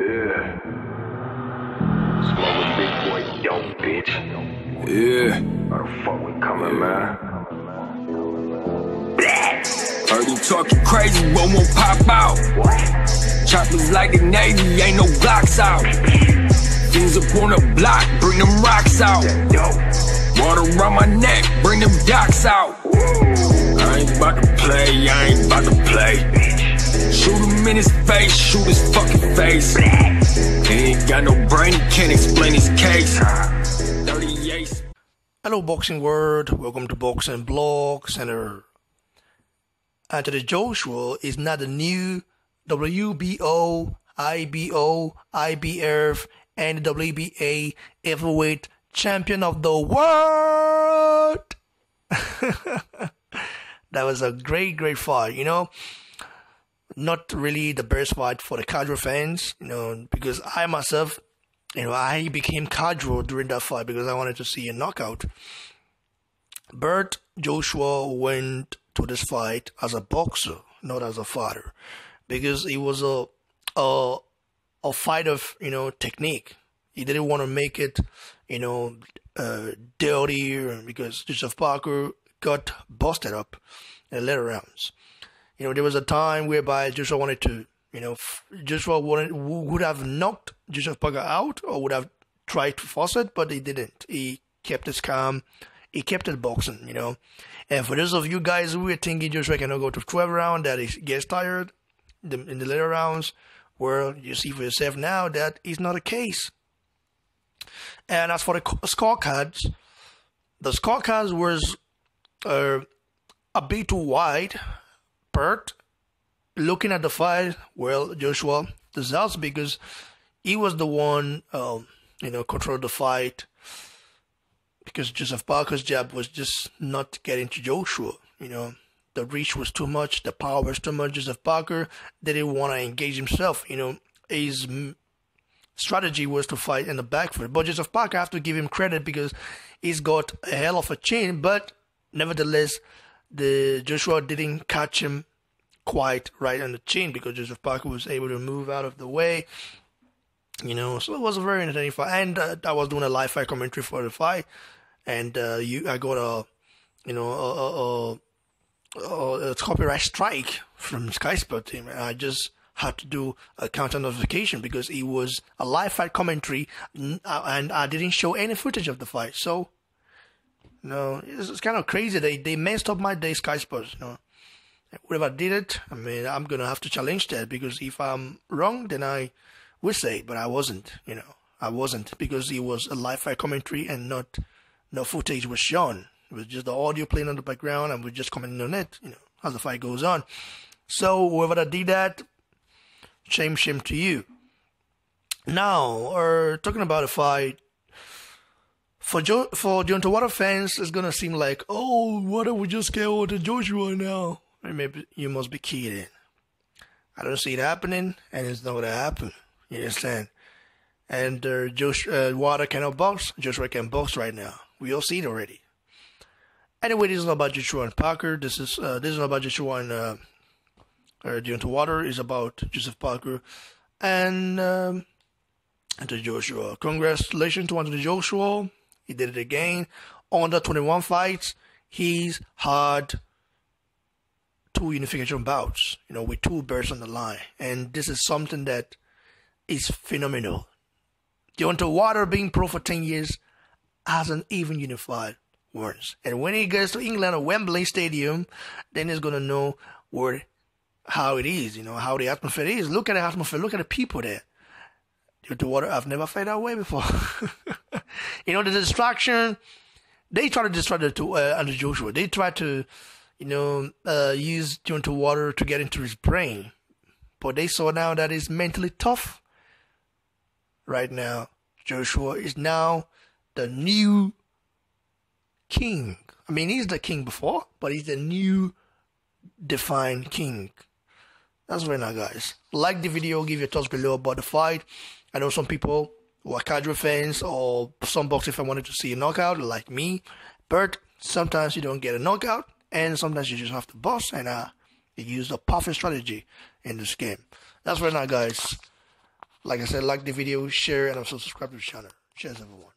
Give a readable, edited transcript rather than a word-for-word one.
Yeah. Smoking big boy dope, bitch. Yeah. How the fuck we coming, man? Heard you talking crazy, but won't pop out. What? Choppers like the Navy, ain't no Glocks out. Things up on the block, bring them rocks out. Dope. Water around my neck, bring them docks out. I ain't about to play, I ain't about to play. Shoot him in his face, shoot his fucking face. He ain't got no brain, he can't explain his case. 38. Hello, boxing world. Welcome to Boxing Blog Center. Anthony Joshua is not the new WBO, IBO, IBF, and WBA heavyweight champion of the world. That was a great fight, you know. Not really the best fight for the casual fans, you know, because I myself, you know, I became casual during that fight because I wanted to see a knockout. But Joshua went to this fight as a boxer, not as a fighter, because it was a fight of, you know, technique. He didn't want to make it, you know, dirty, because Joseph Parker got busted up in the later rounds. You know, there was a time whereby Joshua wanted to, you know, would have knocked Joseph Parker out or would have tried to force it, but he didn't. He kept his calm. He kept it boxing, you know. And for those of you guys who are thinking Joshua cannot go to 12 rounds, that he gets tired in the later rounds, well, you see for yourself now that is not the case. And as for the scorecards, the scorecards was a bit too wide. But looking at the fight, well, Joshua deserves because he was the one, you know, controlled the fight. Because Joseph Parker's jab was just not getting to Joshua. You know, the reach was too much, the power was too much. Joseph Parker didn't want to engage himself. You know, his strategy was to fight in the back foot. But Joseph Parker, I have to give him credit because he's got a hell of a chin. But nevertheless, the Joshua didn't catch him quite right on the chin because Joseph Parker was able to move out of the way. You know, so it was a very entertaining fight. And I was doing a live fight commentary for the fight. And I got a copyright strike from Sky Sports team. And I just had to do a counter notification because it was a live fight commentary and I didn't show any footage of the fight. So, you know, it's kind of crazy. They messed up my day, Sky Sports, you know. Whoever did it, I mean, I'm going to have to challenge that because if I'm wrong, then I will say it, but I wasn't, you know. I wasn't because it was a live fight commentary and no footage was shown. It was just the audio playing on the background and we're just commenting on it, you know, as the fight goes on. So whoever that did that, shame to you. Now, talking about a fight, for Deontay Wilder fans, it's going to seem like, oh, what if we just get over to Joshua now? Maybe you must be kidding. I don't see it happening, and it's not going to happen. You understand? And Wilder cannot box. Joshua can box right now. We all see it already. Anyway, this is not about Joshua and Parker. This is not about Joshua and Deontay Wilder. It's about Joseph Parker and Anthony Joshua. Congratulations to Anthony Joshua. He did it again. Under 21 fights, he's had 2 unification bouts, you know, with 2 belts on the line. And this is something that is phenomenal. Deontay Wilder, being pro for 10 years, hasn't even unified once. And when he goes to England or Wembley Stadium, then he's going to know how it is, you know, how the atmosphere is. Look at the atmosphere. Look at the people there. Deontay Wilder, I've never felt that way before. You know, the distraction, they try to distract Anthony Joshua. They try to, you know, use Deontay Wilder to get into his brain. But they saw now that he's mentally tough. Right now, Joshua is now the new king. I mean, he's the king before, but he's the new defined king. That's right now, guys. Like the video, give your thoughts below about the fight. I know some people who are casual fans or some boxing fans wanted to see a knockout, like me. But sometimes you don't get a knockout. And sometimes you just have to boss, and you use the perfect strategy in this game. That's right now, guys. Like I said, like the video, share, and also subscribe to the channel. Cheers, everyone.